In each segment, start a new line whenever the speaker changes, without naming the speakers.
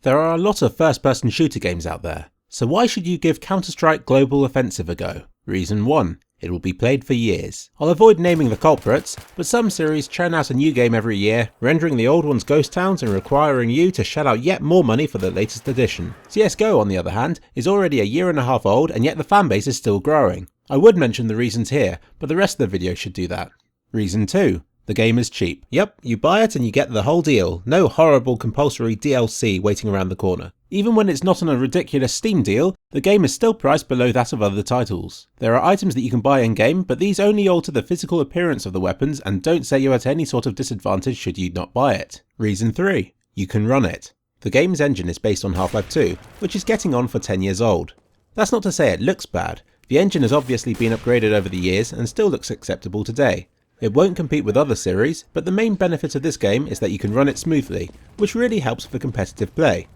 There are a lot of first-person shooter games out there, so why should you give Counter-Strike Global Offensive a go? Reason 1. It will be played for years. I'll avoid naming the culprits, but some series churn out a new game every year, rendering the old ones ghost towns and requiring you to shell out yet more money for the latest edition. CSGO, on the other hand, is already a year and a half old, and yet the fanbase is still growing. I would mention the reasons here, but the rest of the video should do that. Reason 2. The game is cheap. Yep, you buy it and you get the whole deal. No horrible compulsory DLC waiting around the corner. Even when it's not on a ridiculous Steam deal, the game is still priced below that of other titles. There are items that you can buy in-game, but these only alter the physical appearance of the weapons and don't set you at any sort of disadvantage should you not buy it. Reason 3. You can run it. The game's engine is based on Half-Life 2, which is getting on for 10 years old. That's not to say it looks bad. The engine has obviously been upgraded over the years and still looks acceptable today. It won't compete with other series, but the main benefit of this game is that you can run it smoothly, which really helps for competitive play.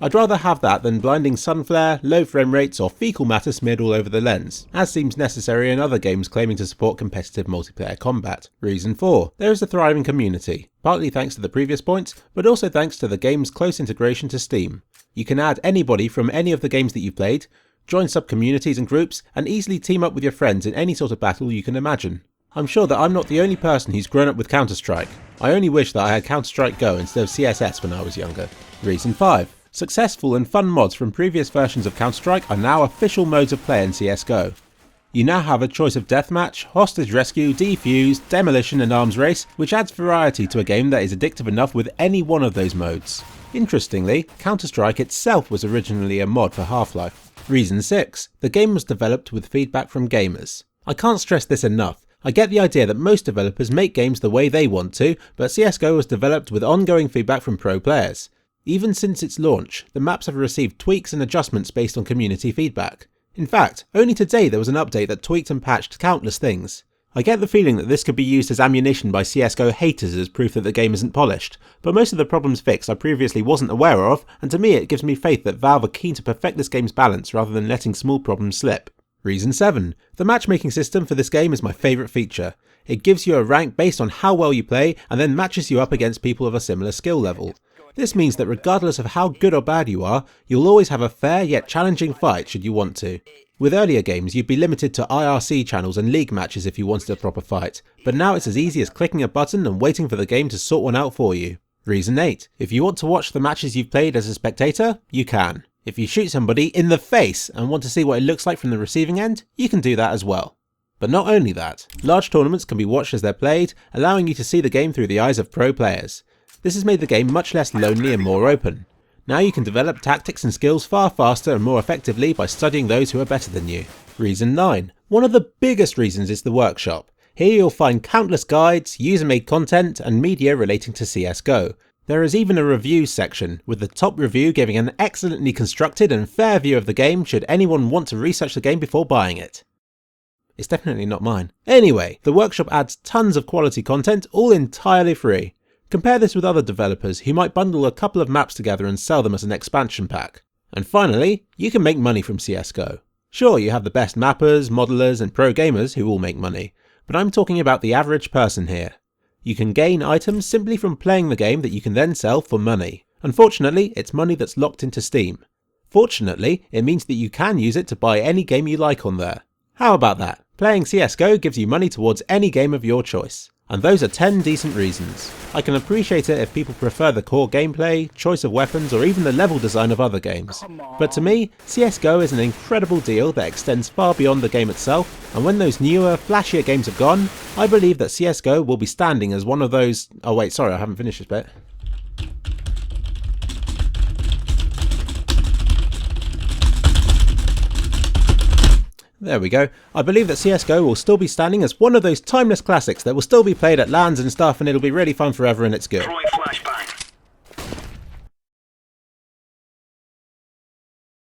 I'd rather have that than blinding sun flare, low frame rates or fecal matter smeared all over the lens, as seems necessary in other games claiming to support competitive multiplayer combat. Reason 4. There is a thriving community, partly thanks to the previous points, but also thanks to the game's close integration to Steam. You can add anybody from any of the games that you've played, join sub-communities and groups, and easily team up with your friends in any sort of battle you can imagine. I'm sure that I'm not the only person who's grown up with Counter-Strike. I only wish that I had Counter-Strike Go instead of CSS when I was younger. Reason 5. Successful and fun mods from previous versions of Counter-Strike are now official modes of play in CSGO. You now have a choice of deathmatch, hostage rescue, defuse, demolition and arms race, which adds variety to a game that is addictive enough with any one of those modes. Interestingly, Counter-Strike itself was originally a mod for Half-Life. Reason 6. The game was developed with feedback from gamers. I can't stress this enough. I get the idea that most developers make games the way they want to, but CSGO was developed with ongoing feedback from pro players. Even since its launch, the maps have received tweaks and adjustments based on community feedback. In fact, only today there was an update that tweaked and patched countless things. I get the feeling that this could be used as ammunition by CSGO haters as proof that the game isn't polished, but most of the problems fixed I previously wasn't aware of, and to me it gives me faith that Valve are keen to perfect this game's balance rather than letting small problems slip. Reason 7. The matchmaking system for this game is my favourite feature. It gives you a rank based on how well you play and then matches you up against people of a similar skill level. This means that regardless of how good or bad you are, you'll always have a fair yet challenging fight should you want to. With earlier games you'd be limited to IRC channels and league matches if you wanted a proper fight, but now it's as easy as clicking a button and waiting for the game to sort one out for you. Reason 8. If you want to watch the matches you've played as a spectator, you can. If you shoot somebody in the face and want to see what it looks like from the receiving end, you can do that as well. But not only that, large tournaments can be watched as they're played, allowing you to see the game through the eyes of pro players. This has made the game much less lonely and more open. Now you can develop tactics and skills far faster and more effectively by studying those who are better than you. Reason 9. One of the biggest reasons is the workshop. Here you'll find countless guides, user-made content and media relating to CSGO. There is even a reviews section, with the top review giving an excellently constructed and fair view of the game should anyone want to research the game before buying it. It's definitely not mine. Anyway, the workshop adds tons of quality content, all entirely free. Compare this with other developers who might bundle a couple of maps together and sell them as an expansion pack. And finally, you can make money from CSGO. Sure, you have the best mappers, modelers and pro gamers who all make money, but I'm talking about the average person here. You can gain items simply from playing the game that you can then sell for money. Unfortunately, it's money that's locked into Steam. Fortunately, it means that you can use it to buy any game you like on there. How about that? Playing CSGO gives you money towards any game of your choice. And those are 10 decent reasons. I can appreciate it if people prefer the core gameplay, choice of weapons or even the level design of other games. But to me, CSGO is an incredible deal that extends far beyond the game itself, and when those newer, flashier games are gone, I believe that CSGO will be standing as one of those... Oh wait, sorry, I haven't finished this bit. There we go. I believe that CSGO will still be standing as one of those timeless classics that will still be played at LANs and stuff, and it'll be really fun forever and it's good.